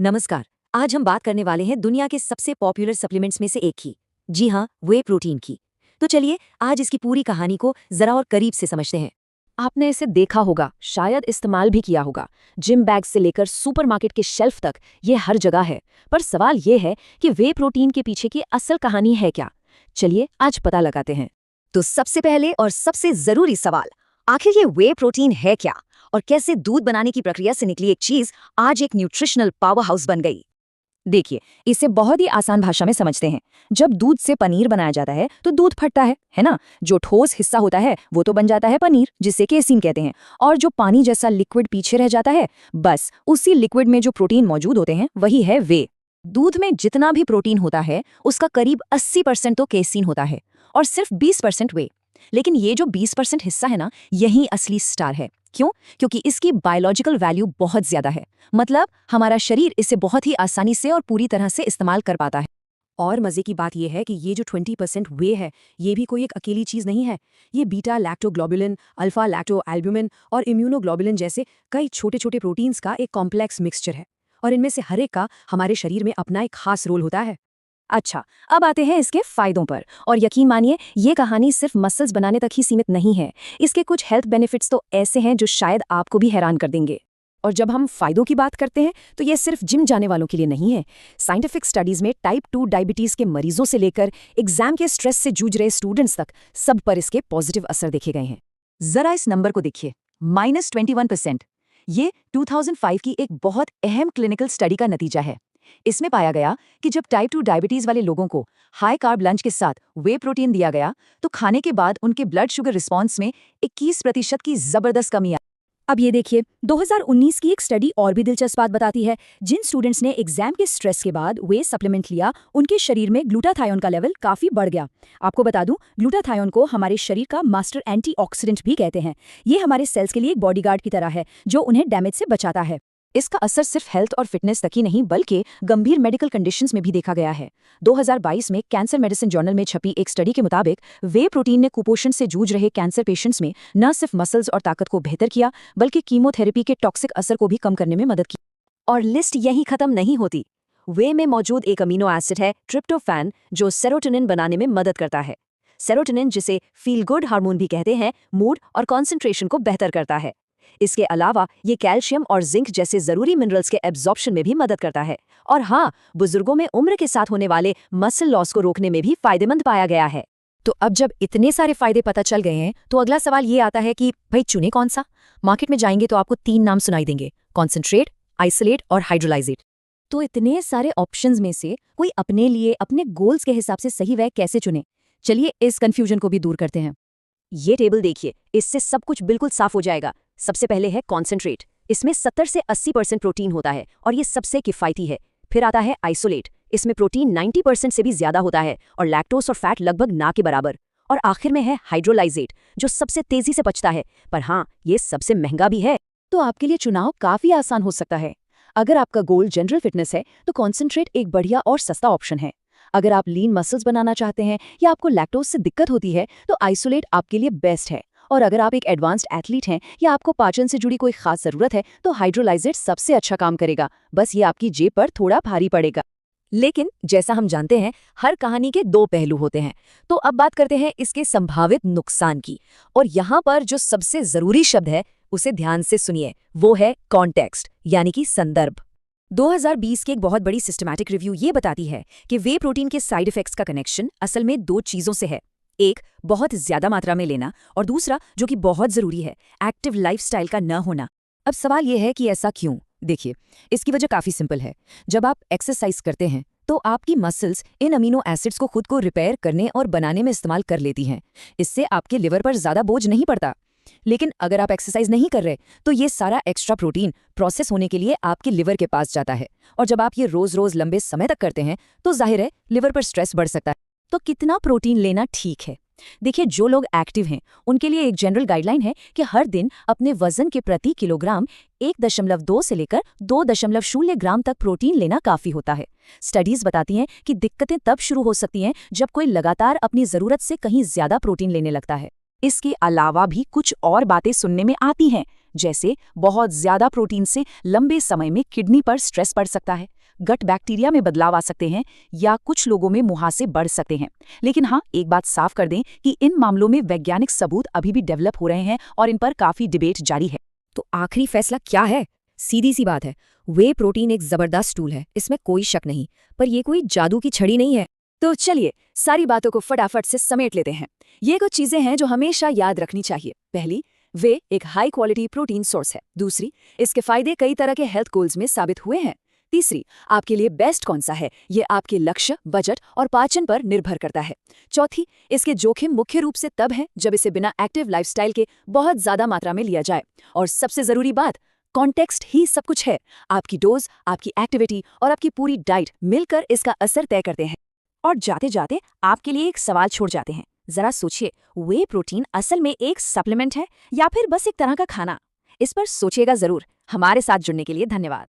नमस्कार। आज हम बात करने वाले हैं दुनिया के सबसे पॉपुलर सप्लीमेंट्स में से एक की। जी हाँ, वे प्रोटीन की। तो चलिए आज इसकी पूरी कहानी को जरा और करीब से समझते हैं। आपने इसे देखा होगा, शायद इस्तेमाल भी किया होगा। जिम बैग से लेकर सुपरमार्केट के शेल्फ तक ये हर जगह है। पर सवाल ये है कि वे प्रोटीन के पीछे की असल कहानी है क्या। चलिए आज पता लगाते हैं। तो सबसे पहले और सबसे जरूरी सवाल, आखिर ये वे प्रोटीन है क्या और कैसे दूध बनाने की प्रक्रिया से निकली एक चीज आज एक न्यूट्रिशनल पावर हाउस बन गई। देखिए, इसे बहुत ही आसान भाषा में समझते हैं। जब दूध से पनीर बनाया जाता है तो दूध फटता है ना। जो ठोस हिस्सा होता है वो तो बन जाता है पनीर, जिसे केसीन कहते हैं। और जो पानी जैसा लिक्विड पीछे रह जाता है, बस उसी लिक्विड में जो प्रोटीन मौजूद होते हैं वही है वे। दूध में जितना भी प्रोटीन होता है उसका करीब 80% तो केसीन होता है और सिर्फ 20% वे। लेकिन ये जो 20% हिस्सा है ना, यही असली स्टार है। क्यों? क्योंकि इसकी बायोलॉजिकल वैल्यू बहुत ज्यादा है। मतलब हमारा शरीर इसे बहुत ही आसानी से और पूरी तरह से इस्तेमाल कर पाता है। और मजे की बात यह है कि ये जो 20% वे है, ये भी कोई एक अकेली चीज नहीं है। ये बीटा लैक्टोग्लोबुलिन, अल्फा लैक्टोएल्ब्यूमिन और इम्यूनोग्लोबुलिन जैसे कई छोटे छोटे प्रोटीन्स का एक कॉम्प्लेक्स मिक्सचर है। और इनमें से हर एक का हमारे शरीर में अपना एक खास रोल होता है। अच्छा, अब आते हैं इसके फायदों पर। और यकीन मानिए, ये कहानी सिर्फ मसल्स बनाने तक ही सीमित नहीं है। इसके कुछ हेल्थ बेनिफिट्स तो ऐसे हैं जो शायद आपको भी हैरान कर देंगे। और जब हम फायदों की बात करते हैं तो ये सिर्फ जिम जाने वालों के लिए नहीं है। साइंटिफिक स्टडीज में टाइप 2 डायबिटीज के मरीजों से लेकर एग्जाम के स्ट्रेस से जूझ रहे स्टूडेंट्स तक सब पर इसके पॉजिटिव असर देखे गए हैं। जरा इस नंबर को देखिए, -21%। ये 2005 की एक बहुत अहम क्लिनिकल स्टडी का नतीजा है। इसमें पाया गया कि जब टाइप 2 डायबिटीज वाले लोगों को हाई कार्ब लंच के साथ वे प्रोटीन दिया गया तो खाने के बाद उनके ब्लड शुगर रिस्पॉन्स में 21% की जबरदस्त कमी आई। अब ये देखिए, 2019 की एक स्टडी और भी दिलचस्प बात बताती है। जिन स्टूडेंट्स ने एग्जाम के स्ट्रेस के बाद वे सप्लीमेंट लिया, उनके शरीर में ग्लूटाथायोन का लेवल काफी बढ़ गया। आपको बता दूं, ग्लूटाथायोन को हमारे शरीर का मास्टर एंटीऑक्सीडेंट भी कहते हैं। ये हमारे सेल्स के लिए एक बॉडीगार्ड की तरह है जो उन्हें डैमेज से बचाता है। इसका असर सिर्फ हेल्थ और फिटनेस तक ही नहीं बल्कि गंभीर मेडिकल कंडीशंस में भी देखा गया है। 2022 में कैंसर मेडिसिन जर्नल में छपी एक स्टडी के मुताबिक वे प्रोटीन ने कुपोषण से जूझ रहे कैंसर पेशेंट्स में न सिर्फ मसल्स और ताकत को बेहतर किया बल्कि कीमोथेरेपी के टॉक्सिक असर को भी कम करने में मदद की। और लिस्ट यहीं खत्म नहीं होती। वे में मौजूद एक अमीनो एसिड है ट्रिप्टोफैन, जो सेरोटोनिन बनाने में मदद करता है। सेरोटोनिन, जिसे फील गुड हार्मोन भी कहते हैं, मूड और कॉन्सेंट्रेशन को बेहतर करता है। इसके अलावा ये कैल्शियम और जिंक जैसे जरूरी मिनरल्स के एब्जॉर्प्शन में भी मदद करता है। और हाँ, बुजुर्गों में उम्र के साथ होने वाले मसल लॉस को रोकने में भी फायदेमंद पाया गया है। तो अब जब इतने सारे फायदे पता चल गए हैं तो अगला सवाल ये आता है कि भाई चुने कौन सा। मार्केट में जाएंगे तो आपको 3 नाम सुनाई देंगे: कॉन्सेंट्रेट, आइसोलेट और हाइड्रोलाइजेट। तो इतने सारे ऑप्शंस में से कोई अपने लिए अपने गोल्स के हिसाब से सही वह कैसे चुने। चलिए इस कंफ्यूजन को भी दूर करते हैं। ये टेबल देखिए, इससे सब कुछ बिल्कुल साफ हो जाएगा। सबसे पहले है कॉन्सेंट्रेट। इसमें 70 से 80% प्रोटीन होता है और ये सबसे किफायती है। फिर आता है आइसोलेट। इसमें प्रोटीन 90% से भी ज्यादा होता है और लैक्टोस और फैट लगभग ना के बराबर। और आखिर में है हाइड्रोलाइजेट, जो सबसे तेजी से पचता है, पर हाँ, ये सबसे महंगा भी है। तो आपके लिए चुनाव काफी आसान हो सकता है। अगर आपका गोल जनरल फिटनेस है तो कॉन्सेंट्रेट एक बढ़िया और सस्ता ऑप्शन है। अगर आप लीन मसल्स बनाना चाहते हैं या आपको लैक्टोज से दिक्कत होती है तो आइसोलेट आपके लिए बेस्ट है। और अगर आप एक एडवांस्ड एथलीट हैं या आपको पाचन से जुड़ी कोई खास जरूरत है तो हाइड्रोलाइजेट सबसे अच्छा काम करेगा। बस ये आपकी जेब पर थोड़ा भारी पड़ेगा। लेकिन जैसा हम जानते हैं, हर कहानी के 2 पहलू होते हैं। तो अब बात करते हैं इसके संभावित नुकसान की। और यहाँ पर जो सबसे जरूरी शब्द है उसे ध्यान से सुनिए, वो है कॉन्टेक्स्ट, यानी कि संदर्भ। 2020 की एक बहुत बड़ी सिस्टमैटिक रिव्यू ये बताती है कि वे प्रोटीन के साइड इफेक्ट्स का कनेक्शन असल में 2 चीजों से है। एक, बहुत ज्यादा मात्रा में लेना, और दूसरा, जो कि बहुत जरूरी है, एक्टिव लाइफस्टाइल का न होना। अब सवाल यह है कि ऐसा क्यों? देखिए, इसकी वजह काफी सिंपल है। जब आप एक्सरसाइज करते हैं तो आपकी मसल्स इन अमीनो एसिड्स को खुद को रिपेयर करने और बनाने में इस्तेमाल कर लेती हैं। इससे आपके लिवर पर ज्यादा बोझ नहीं पड़ता। लेकिन अगर आप एक्सरसाइज नहीं कर रहे तो ये सारा एक्स्ट्रा प्रोटीन प्रोसेस होने के लिए आपके लिवर के पास जाता है। और जब आप ये रोज रोज लंबे समय तक करते हैं तो जाहिर है लिवर पर स्ट्रेस बढ़ सकता है। तो कितना प्रोटीन लेना ठीक है? देखिए, जो लोग एक्टिव हैं उनके लिए एक जनरल गाइडलाइन है कि हर दिन अपने वजन के प्रति किलोग्राम 1.2 से लेकर 2.0 ग्राम तक प्रोटीन लेना काफी होता है। स्टडीज बताती हैं कि दिक्कतें तब शुरू हो सकती हैं जब कोई लगातार अपनी जरूरत से कहीं ज्यादा प्रोटीन लेने लगता है। इसके अलावा भी कुछ और बातें सुनने में आती हैं, जैसे बहुत ज्यादा प्रोटीन से लंबे समय में किडनी पर स्ट्रेस पड़ सकता है, गट बैक्टीरिया में बदलाव आ सकते हैं या कुछ लोगों में मुहासे बढ़ सकते हैं। लेकिन हाँ, एक बात साफ कर दें कि इन मामलों में वैज्ञानिक सबूत अभी भी डेवलप हो रहे हैं और इन पर काफी डिबेट जारी है। तो आखिरी फैसला क्या है? सीधी सी बात है, वे प्रोटीन एक जबरदस्त टूल है, इसमें कोई शक नहीं, पर ये कोई जादू की छड़ी नहीं है। तो चलिए सारी बातों को फटाफट से समेट लेते हैं। ये कुछ चीजें हैं जो हमेशा याद रखनी चाहिए। पहली, वे एक हाई क्वालिटी प्रोटीन सोर्स है। दूसरी, इसके फायदे कई तरह के हेल्थ गोल्स में साबित हुए हैं। तीसरी, आपके लिए बेस्ट कौन सा है ये आपके लक्ष्य, बजट और पाचन पर निर्भर करता है। चौथी, इसके जोखिम मुख्य रूप से तब है जब इसे बिना एक्टिव लाइफस्टाइल के बहुत ज्यादा मात्रा में लिया जाए। और सबसे जरूरी बात, कॉन्टेक्स्ट ही सब कुछ है। आपकी डोज, आपकी एक्टिविटी और आपकी पूरी डाइट मिलकर इसका असर तय करते हैं। और जाते जाते आपके लिए एक सवाल छोड़ जाते हैं, जरा सोचिए, वे प्रोटीन असल में एक सप्लीमेंट है या फिर बस एक तरह का खाना? इस पर सोचिएगा जरूर। हमारे साथ जुड़ने के लिए धन्यवाद।